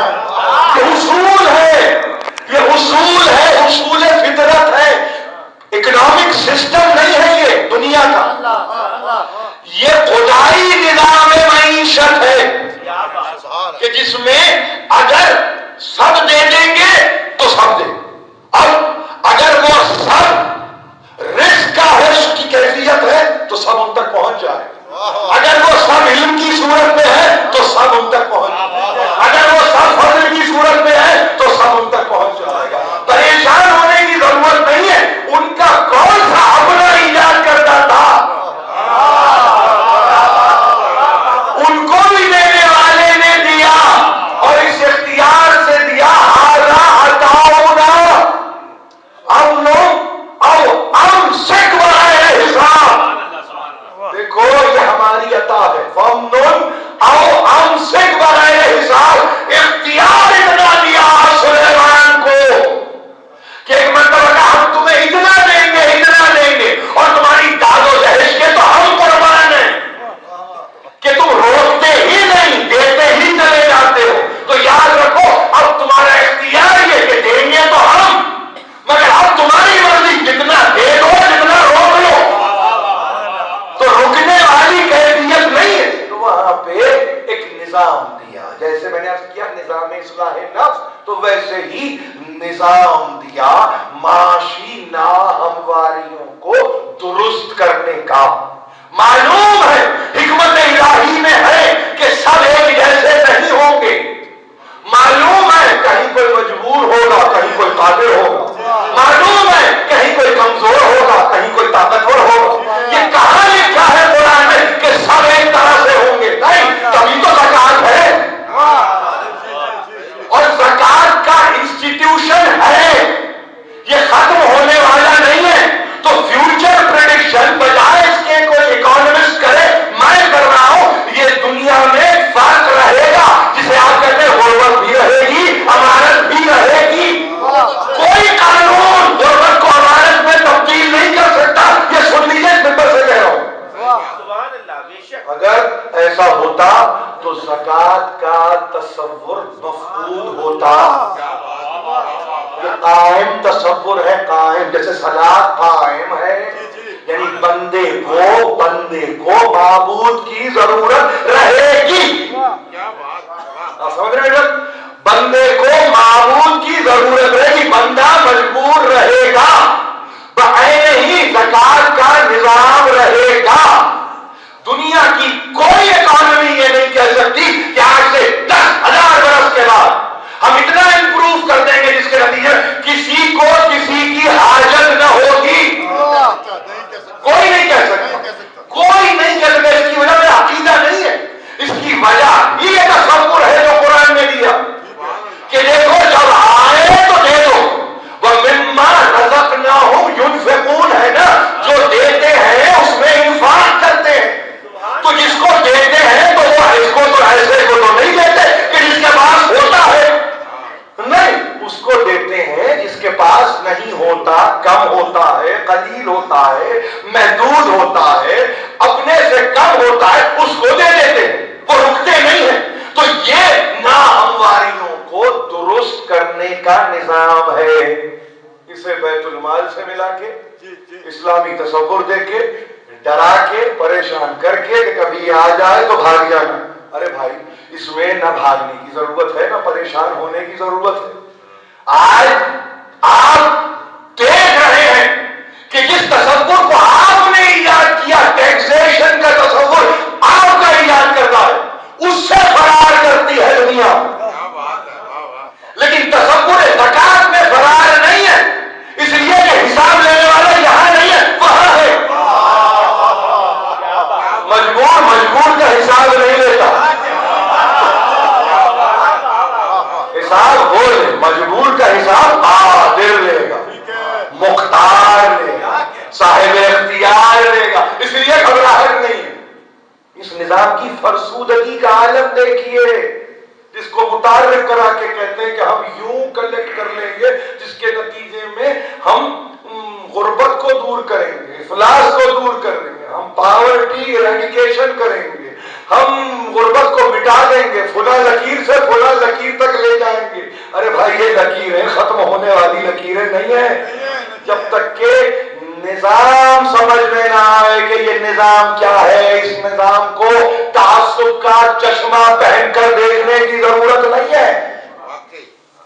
یہ اصول ہے، اصول فطرت ہے، اکنامک سسٹم نہیں ہے یہ دنیا کا۔ یہ خدائی نظام معیشت ہے کہ جس میں اگر سب دے دیں گے تو سب دیں، اب اگر وہ سب رزق کا ہے، اس کی کیفیت ہے تو سب ان تک پہنچ جائے، اگر وہ سب علم کی صورت میں ہے تو سب ان تک پہنچ جائے، اگر وہ سب فضل کی صورت میں ہے تو سب ان تک پہنچ جائے گا۔ پریشان ہونے کی ضرورت نہیں ہے، ان کا کون سا اپنا ایجاد کرتا تھا، ان کو بھی دینے والے نے دیا اور اس اختیار سے دیا، ہارا ہٹاؤنا امسک برائے حساب۔ دیکھو یہ ہماری عطا ہے، فَمْنُنْ او امسک برائے حساب۔ اختیار اتنا دیا سلیمان کو کہ ایک مرتبہ کہا ہم تمہیں اتنا دیں گے اور تمہاری داد و دہش کے تو ہم قربان ہیں کہ تم روکتے ہی نہیں، دیتے ہی چلے جاتے ہو۔ تو یاد رکھو اب تمہارا اختیار یہ کہ دیں گے تو ہم، مگر اب تمہاری مرضی، جتنا دے دو جتنا روک لو۔ تو رکنے والی کیفیت نہیں ہے۔ تو وہاں پہ ایک نظام دیا، جیسے میں نے عرض کیا نظام اصلاح نفس، تو ویسے ہی نظام دیا معاشی ناہمواریوں کو درست کرنے کا۔ معلوم ہے حکمت الہی میں ہے کہ سب ایک جیسے نہیں ہوں گے، معلوم ہے کہیں کوئی مجبور ہوگا، کہیں کوئی قادر ہوگا، معلوم ہے کہیں کوئی کمزور ہوگا، کہیں کوئی طاقتور ہوگا۔ یہ کہاں لکھا ہے قرآن میں کہ سب ایک طرح سے ہوں گے؟ نہیں، تبھی تو زکات ہے، اور زکات کا انسٹیٹیوشن ہے، یہ ختم ہونے والا نہیں ہے۔ تو فیوچر پریڈکشن بجائے اس کے کوئی اکانومسٹ کرے، میں کر رہا ہوں، یہ دنیا میں فرق رہے گا جسے تصور مفقود ہوتا. یہ قائم تصور ہے، قائم جیسے صلاۃ قائم ہے، یعنی بندے کو معبود کی ضرورت رہے گی. سمجھ رہے ہیں؟ بندے کو معبود کی ضرورت رہے گی، بندہ مجبور رہے گا، بعین ہی زکات کا نظام رہے گا. دنیا کی کوئی اکانومی یہ نہیں کہہ سکتی کہ آج سے 10,000 برس کے بعد ہم اتنا امپروو کر دیں گے جس کے نتیجے کسی کو کسی کی حاجت نہ ہوگی. کوئی نہیں کہہ سکتا، کوئی نہیں کہہ سکتا. اس کی وجہ میں عقیدہ نہیں ہے، اس کی وجہ یہ تصور ہے جو قرآن نے دیا کہ دیکھو جب آئے تو دے دو. وَمِمَّا رَزَقْنَاهُمْ يُنْفِقُونَ ہے نا، جو دیتے ہیں اس میں انفاق کرتے ہیں. تو جس کو دیتے ہیں تو وہ اس کو تو ایسے کو تو نہیں دیتے کہ جس کے پاس ہوتا ہے، نہیں، اس کو دیتے ہیں جس کے پاس نہیں ہوتا، کم ہوتا ہے، قلیل ہوتا ہے، محدود ہوتا ہے، اپنے سے کم ہوتا ہے، اس کو دے دیتے ہیں، وہ رکتے نہیں ہیں. تو یہ ناہمواریوں کو درست کرنے کا نظام ہے. اسے بیت المال سے ملا کے، اسلامی تصور دے کے، ڈرا کے، پریشان کر کے کہ کبھی یہ آ جائے تو بھاگ جانا. ارے بھائی، اس میں نہ بھاگنے کی ضرورت ہے نہ پریشان ہونے کی ضرورت ہے. آج آپ دیکھ رہے ہیں کہ جس تصور کو آپ نے ایجاد کیا، ٹیکسیشن کا تصور آپ کا ایجاد کرتا ہے، اس سے فرار کرتی ہے دنیا. لیکن تصور زکات میں فرار نہیں ہے، اس لیے کہ حساب لینے والا یہاں نہیں ہے، وہاں ہے. مجبور کا حساب نہیں لیتا، حساب وہ لے، مجبور کا حساب قادر لے گا، مختار لے گا، صاحب اختیار لے گا. اس لیے گھبراہٹ نہیں ہے. اس نظام کی فرسودگی کا عالم دیکھیے، جس کو متعارف کرا کے کہتے ہیں کہ ہم یوں کلیکٹ کر لیں گے جس کے نتیجے میں ہم غربت کو دور کریں گے، افلاس کو دور کریں گے، ہم پاورٹی ایریڈیکیشن کریں گے، ہم غربت کو مٹا دیں گے، فلاں لکیر سے فلاں لکیر تک لے جائیں گے. ارے بھائی، یہ لکیریں ختم ہونے والی لکیریں نہیں ہیں. جب تک کہ نظام سمجھ میں نہ آئے کہ یہ نظام کیا ہے، اس نظام کو تعصب کا چشمہ پہن کر دیکھنے کی ضرورت نہیں ہے.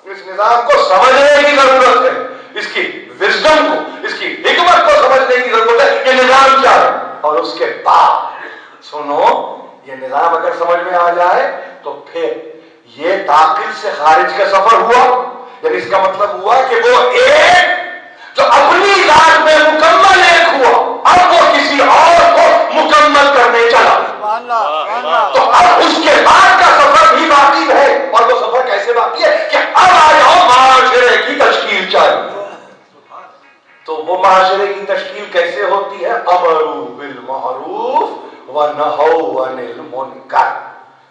اس نظام کو سمجھنے کی ضرورت ہے، اس کی وزڈم کو، اس کی حکمت کو سمجھنے کی ضرورت ہے کہ نظام کیا ہے. اور اس کے بعد سنو، یہ نظام اگر سمجھ میں آ جائے تو پھر یہ داخل سے خارج کا سفر ہوا، یعنی اس کا مطلب ہوا کہ وہ ایک جو اپنی ذات میں مکمل ایک ہوا، اب وہ کسی اور کو مکمل کرنے چلا. تو اب اس کے بعد کا سفر بھی باقی ہے. اور وہ سفر کیسے باقی ہے کہ اب آ جاؤ معاشرے کی تشکیل چاہیے. تو وہ معاشرے کی تشکیل کیسے ہوتی ہے؟ امر بالمعروف ونہوا عن المنکر.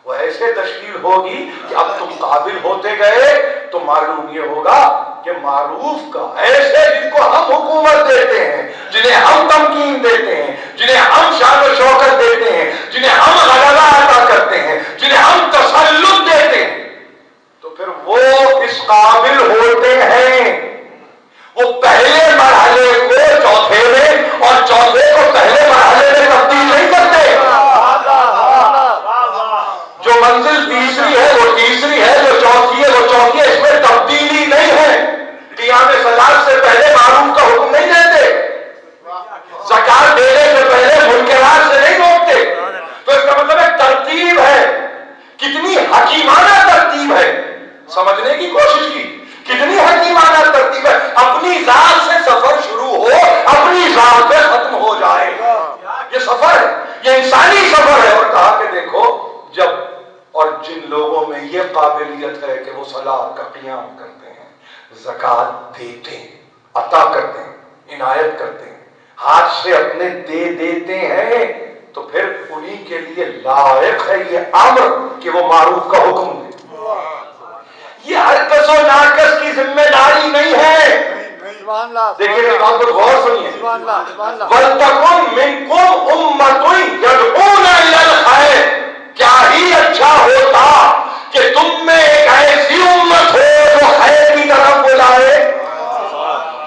وہ ایسے تشکیل ہوگی کہ اب تم قابل ہوتے گئے تو معلوم یہ ہوگا کہ معروف کا ایسے جن کو ہم حکومت دیتے ہیں، جنہیں ہم تمکین دیتے ہیں، جنہیں ہم شان و شوکت دیتے ہیں، جنہیں ہم غلبہ عطا کرتے ہیں، جنہیں ہم تسلط دیتے ہیں، تو پھر وہ اس قابل ہوتے ہیں. وہ پہلے مرحلے کو چوتھے میں اور چوتھے کو پہلے مرحلے میں تبدیل نہیں کرتے. جو منزل تیسری ہے وہ تیسری ہے، جو چوتھی ہے وہ چوتھی ہے. اس میں تبدیلی نہیں ہے. قیام صلاۃ سے پہلے معروف کا حکم نہیں دیتے، زکات دینے سے پہلے منکرات سے نہیں روکتے. تو اس کا مطلب ایک ترتیب ہے. کتنی حکیمانہ ترتیب ہے، سمجھنے کی کوشش کی. کتنی حکیمانہ ترتیب ہے. اپنی ذات سے سفر شروع ہو، اپنی ذات پہ ختم ہو جائے. یہ سفر ہے، یہ انسانی سفر ہے. اور کہا کہ دیکھو، جب اور جن لوگوں میں یہ قابلیت ہے کہ وہ صلاۃ کا قیام کرتے ہیں، زکات دیتے ہیں، عطا کرتے ہیں، عنایت کرتے ہیں، ہاتھ سے اپنے دے دیتے ہیں، تو پھر انہی کے لیے لائق ہے یہ امر کہ وہ معروف کا حکم دے. یہ ہر کس و ناکس کی ذمہ داری نہیں ہے. دیکھیے میری بات کو غور سنیے. وَلْتَكُن مِّنكُمْ أُمَّةٌ يَدْعُونَ إِلَى الْخَيْرِ. کیا ہی اچھا ہوتا کہ تم میں ایک ایسی امت ہو جو خیر کی طرف بلائے،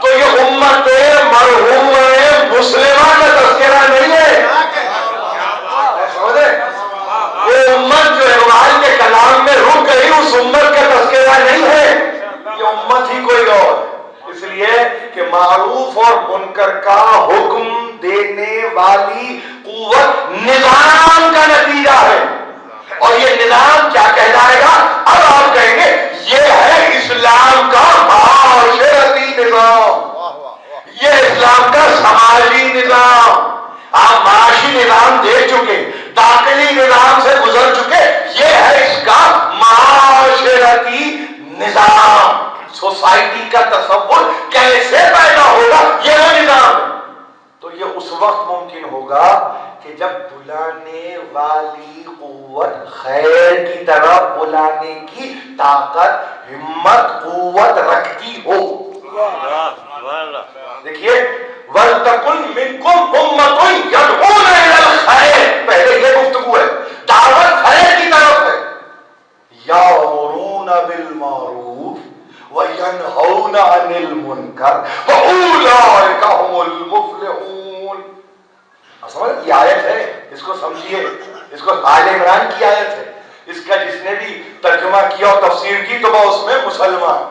تو یہ امت مرحوم مسلمہ کا تذکرہ نہیں ہے، سمجھے؟ وہ امت جو اقبال کے کلام میں رک گئی اس امت کا تذکرہ نہیں ہے، یہ امت ہی کوئی اور، اس لیے کہ معروف اور منکر کا حکم دینے والی قوت نظام کا نتیجہ ہے، اور یہ نظام کیا کہلائے گا؟ اب آپ کہیں گے یہ ہے اسلام کا معاشرتی نظام، یہ اسلام کا سماجی نظام۔ آپ معاشی نظام دیکھ چکے، داخلی نظام سے گزر چکے، یہ ہے اس کا معاشرتی نظام۔ سوسائٹی کا تصور کیسے پیدا ہوگا؟ یہ وہ نظام ہے۔ تو یہ اس وقت ممکن ہوگا کہ جب بلانے والی قوت خیر کی طرف بلانے کی طاقت، ہمت، قوت رکھتی ہو۔ دیکھیے وَلْتَكُنْ مِنْكُمْ أُمَّةٌ يَدْعُونَ إِلَى الْخَيْرِ، پہلے یہ گفتگو ہے، دعوت خیر کی طرف ہے، يَأْمُرُونَ بِالْمَعْرُوفِ وَيَنْهَوْنَ عَنِ الْمُنْكَرِ وَأُولَٰئِكَ هُمُ الْمُفْلِحُونَ۔ سمجھ؟ یہ آیت ہے، اس کو سمجھیے، اس کو آل عمران کی آیت ہے، اس کا جس نے بھی ترجمہ کیا اور تفسیر کی تو وہ اس میں مسلمان،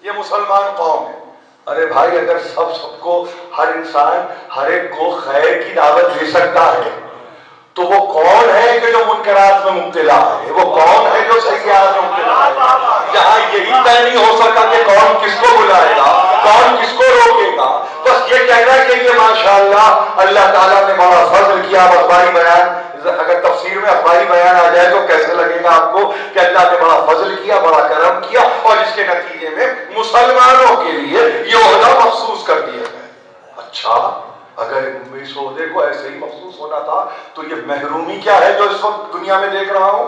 یہ مسلمان قوم ہے۔ ارے بھائی اگر سب کو، ہر انسان ہر ایک کو خیر کی دعوت دے سکتا ہے تو وہ کون ہے کہ جو منکرات میں مبتلا ہے؟ وہ کون ہے جو سیئات میں مبتلا ہے؟ جہاں یہی طے نہیں ہو سکا کہ کون کس کو بلائے گا، کون کس کو روکے گا، بس یہ کہنا کہ یہ ماشاءاللہ اللہ تعالیٰ نے بڑا فضل کیا۔ اخباری بیان، اگر تفسیر میں اخباری بیان آ جائے تو کیسے لگے گا آپ کو کہ اللہ نے بڑا فضل کیا، بڑا کرم کیا، اور اس کے نتیجے میں مسلمانوں کے لیے یہ عہدہ مخصوص کر دیا گیا۔ اچھا اگر اس عہدے کو ایسے ہی مخصوص ہونا تھا تو یہ محرومی کیا ہے جو اس وقت دنیا میں دیکھ رہا ہوں؟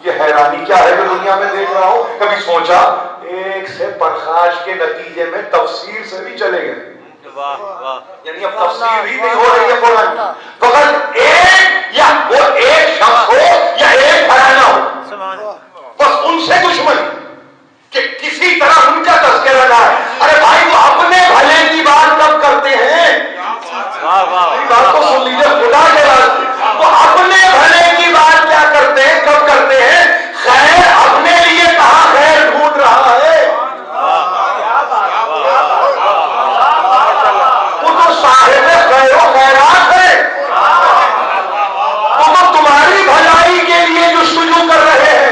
یہ حیرانی کیا ہے جو دنیا میں دیکھ رہا ہوں؟ کبھی سوچا ایک سے پرخاش کے نتیجے میں تفسیر سے بھی چلے گئے، یعنی اب تفسیر ہی نہیں ہو رہی ہے قرآن کی، فقط ایک یا وہ ایک شخص ہو یا ایک گھرانہ ہو، بس ان سے دشمنی کہ کسی طرح ان کا تذکرہ نہ ہے۔ ارے بھائی وہ اپنے بھلے کی بات کب کرتے ہیں؟ میری بات کو سن لیجیے خدا کے واسطے، وہ اپنے بھلے کی بات کیا کرتے ہیں، کب کرتے ہیں؟ خیر اپنے لیے کہاں خیر ڈھونڈ رہا ہے؟ وہ تو صاحب خیر و خیرات ہے، وہ تو تمہاری بھلائی کے لیے جستجو کر رہے ہیں،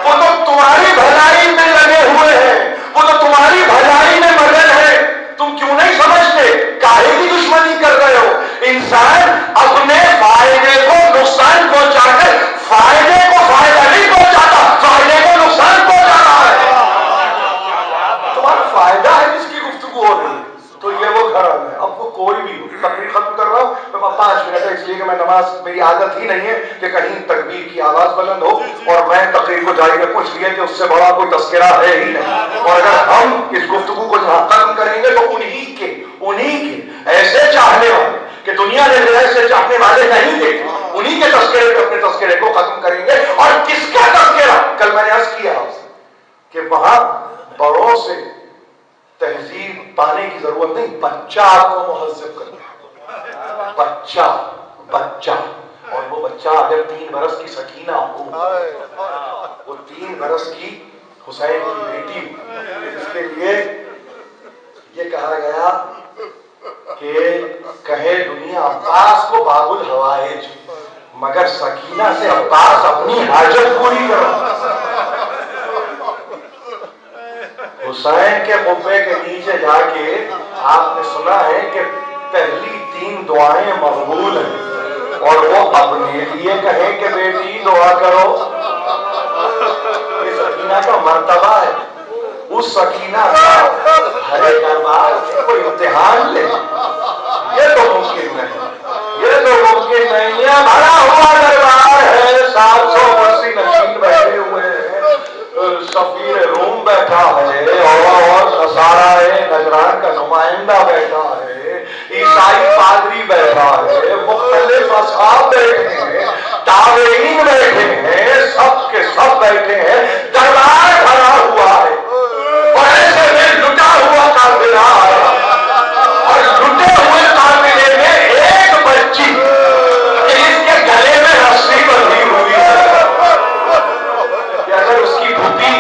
وہ تو تمہاری بھلائی میں لگے ہوئے ہیں، وہ تو تمہاری بھلائی میں مگن ہے۔ تم کیوں نہیں سمجھتے کاہے کی دشمنی کر رہے ہو؟ انسان اپنے فائدے کو نقصان پہنچا کر فائدے کو فائدہ نہیں پہنچاتا، فائدے کو نقصان پہنچا رہا ہے۔ تمہارا فائدہ ہے جس کی گفتگو ہو رہی ہے، تو یہ وہ گھر ہے۔ اب وہ کوئی بھی ہو، تقریر ختم کر رہا ہوں میں 5 منٹ ہے، اس لیے کہ میں نماز، میری عادت ہی نہیں ہے کہ کہیں تکبیر کی آواز بلند ہو اور میں تقریر کو جاری رکھوں، اس لیے کہ اس سے بڑا کوئی تذکرہ ہے ہی نہیں۔ اور اگر ہم اس گفتگو کو جہاں ختم کریں گے تو انہی کے ایسے چاہنے والے کہ دنیا نے ایسے چاہنے والے نہیں تھے، انہی کے تذکرے پہ اپنے تذکرے کو ختم کریں گے۔ اور کس کا تذکرہ؟ کل میں نے عرض کیا آپ سے کہ وہاں بڑوں سے تہذیب پانے کی ضرورت نہیں، بچہ آپ کو مہذب کرنا ہے، بچہ، اور وہ بچہ اگر 3 برس کی سکینہ ہو، وہ 3 برس کی حسین کی بیٹی ہو، اس کے لیے یہ کہا گیا کہ کہے دنیا عباس کو باب الحوائج، مگر سکینہ سے عباس اپنی حاجت پوری کرو۔ حسین کے قبے کے نیچے جا کے آپ نے سنا ہے کہ پہلی 3 دعائیں مقبول ہیں، اور وہ اپنے لیے کہیں کہ بیٹی دعا کرو۔ یہ سکینہ کا مرتبہ ہے، اس سکینہ کا ہر دربار سے کوئی امتحان لے، یہ تو ممکن نہیں، یہ تو ممکن نہیں ہے۔ بھرا ہوا دربار ہے، 700 کرسی نشین بیٹھے ہوئے ہیں، سفیر روم بیٹھا ہے اور نصارہ نجران کا نمائندہ بیٹھا ہے، عیسائی پادری بیٹھا ہے، مختلف اصحاب بیٹھے ہیں، تابعین بیٹھے ہیں، سب کے سب بیٹھے ہیں، دربار بھرا ہوا ہے، اور ایسے میں لٹا ہوا قافلہ آیا، اور لٹے ہوئے قافلے میں ایک بچی کہ اس کے گلے میں رسی بندھی ہوئی ہے کہ اگر اس کی پھوپھی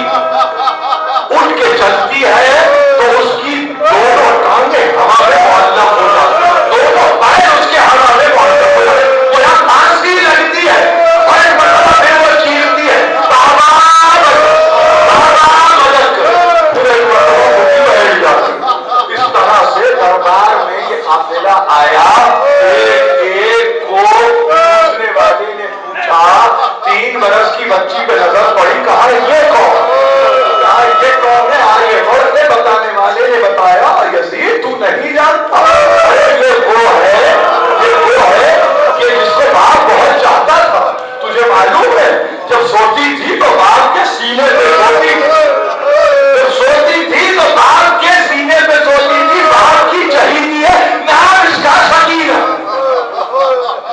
اٹھ کے چلتی ہے تو اس کی دونوں ٹانگیں ہوا میں معلق ہو جاتی ہیں، دونوں پیر اس کے ہوا میں معلق ہو جاتے ہیں، وہ یہاں پھانسی لگتی ہے اور ایک مرتبہ پھر وہ چیختی ہے بابا مدد کر، پھر ایک مرتبہ پھوپھی بیٹھ جاتی۔ اس طرح سے دربار میں یہ قافلہ آیا، ایک ایک کو پوچھنے والے نے پوچھا، 3 برس کی بچی پہ نظر پڑی، کہا یہ کون؟ یہ کون ہے؟ آئیے پڑھتے، بتانے والے نے بتایا یزید تو نہیں جانتا، یہ وہ ہے کہ جس کو باپ بہت چاہتا تھا، تجھے معلوم ہے جب سوتی تھی تو باپ کے سینے پہ سوتی تھی، جب سوتی تھی تو باپ کے سینے پہ سوتی تھی، باپ کی چہیتی ہے، نام اس کا سکینہ،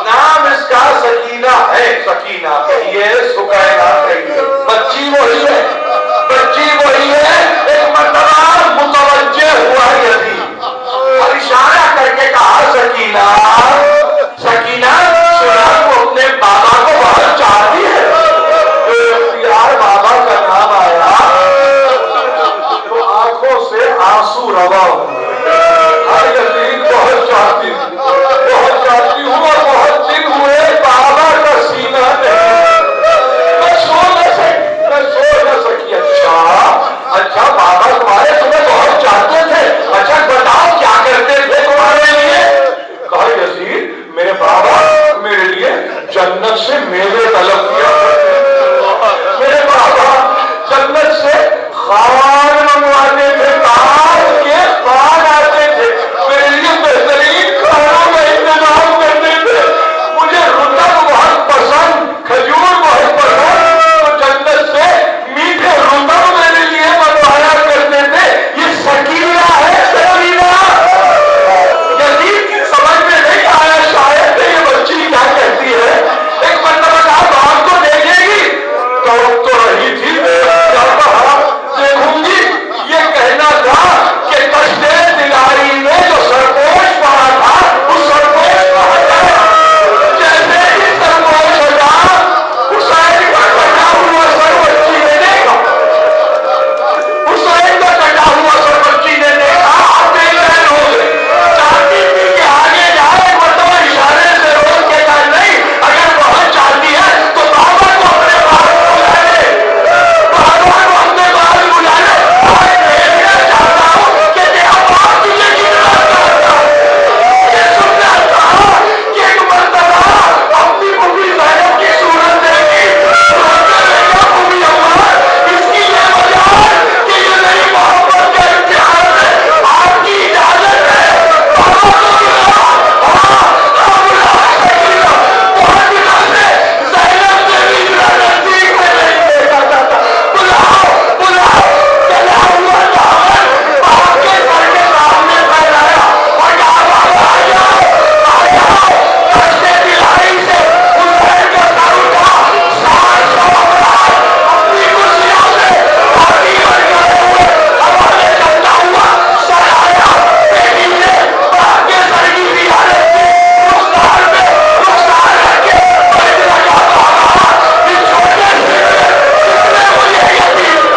نام اس کا سکینہ ہے، سکینہ کہیے، سکینہ کہیے، بچی وہی ہے، بچی وہی ہے۔ ایک مرتبہ متوجہ ہوا یزید اور اشارہ کر کے کہا سکینہ، سکینہ سنا تو اپنے بابا کو بہت چاہتی ہے، اختیار بابا کا نام آیا تو آنکھوں سے آنسو روا ہوئے، ہر یزید بہت چاہتی ہوں اور بہت دن ہوئے بابا کا سینہ نہیں، میں سو نہ سکی۔ اچھا بابا تمہارے تمہیں بہت چاہتے تھے، اچھا بتاؤ کیا کرتے تھے تمہارے لیے؟ کہا یزید میرے بابا میرے لیے جنت سے میوے طلب کیا، میرے بابا جنت سے خوان منگواتے تھے، کاٹ کے خوان آتے تھے، میرے لیے بہترین کھانا کا انتظام کرتے تھے، مجھے رطب بہت پسند، کھجور بہت پسند، تو جنت سے میٹھے رطب میرے لیے منوایا کرتے تھے۔ یہ سکینہ ہے، سکینہ۔ یزید کی سمجھ میں نہیں آیا شاید کہ یہ بچی کیا کہتی ہے، ایک مرتبہ کہا باپ کو دیکھے گی، تو رہی تھی، دیکھوں گی، یہ کہنا تھا کہ کشتے دلاری میں جو سرپوش پڑا تھا اس سرپوش کو ہٹایا، جیسے ہی سرپوش ہٹا حسین کا کٹا ہوا سر بچی نے دیکھا، حسین کا کٹا ہوا سر بچی نے دیکھا، آپ بے چین ہو گئے، چاہتی تھی کہ آگے جائے، مرتبہ اشارے سے روک کے کہا نہیں، اگر بہت چاہتی ہے تو بابا کو اپنے پاس بلا لے، بابا کو اپنے پاس بلا لے، اور دیکھنا چاہتا ہوں کہ تیرا باپ تجھے کتنا چاہتا ہے۔ یہ سننا چاہا کہ ایک مرتبہ اپنی پھوپھی زینب کی صورت دیکھی، روکنے لگا پھوپھی اماں، اس کی یہ وجہ کہ یہ میری محبت کا امتحان ہے، آپ کی اجازت ہے بابا کو بلاؤ، سکینہ بہت دنوں سے زینب سے بھی اتنا نزدیک میں نہیں دیکھا جاتا، بلاؤ چلا ہوا دامن باپ کے سر کے سامنے پھیلایا اور کہا بابا آ جاؤ، کشتے دلائی سے حسین کا سر اٹھا، 700 افراد اپنی کرسیوں سے پانی بن گئے ہوئے ہوا میں چلتا ہوا سر آیا، بیٹی نے باپ کے سر کی زیارت کی، رخسار پہ رخسار رکھ کے بیٹھ لگا، بابا اس چھوٹے سے جس نے مجھے یتیم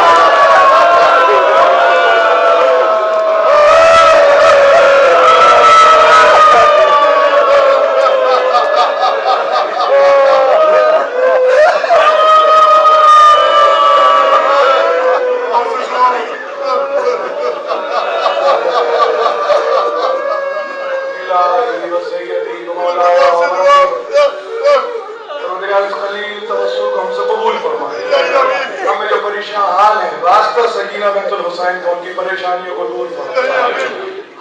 ہمیں جو پریشان حال ہے واسطہ سکینہ بنت الحسین کا ان کی پریشانیوں کو دور فرمائے،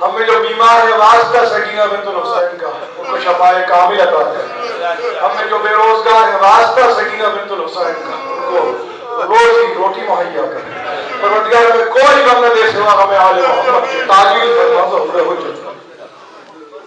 ہمیں جو بیمار ہے واسطہ سکینہ بنت الحسین کا ان کو شفائے کامل عطا کرے، ہمیں جو بے روزگار ہے واسطہ سکینہ بنت الحسین کا ان کو روزی روٹی مہیا کرے، پروردگار میں کوئی غم نہ دے سوا ہمیں آل محمد کی تعلیل فرما ظہور حجت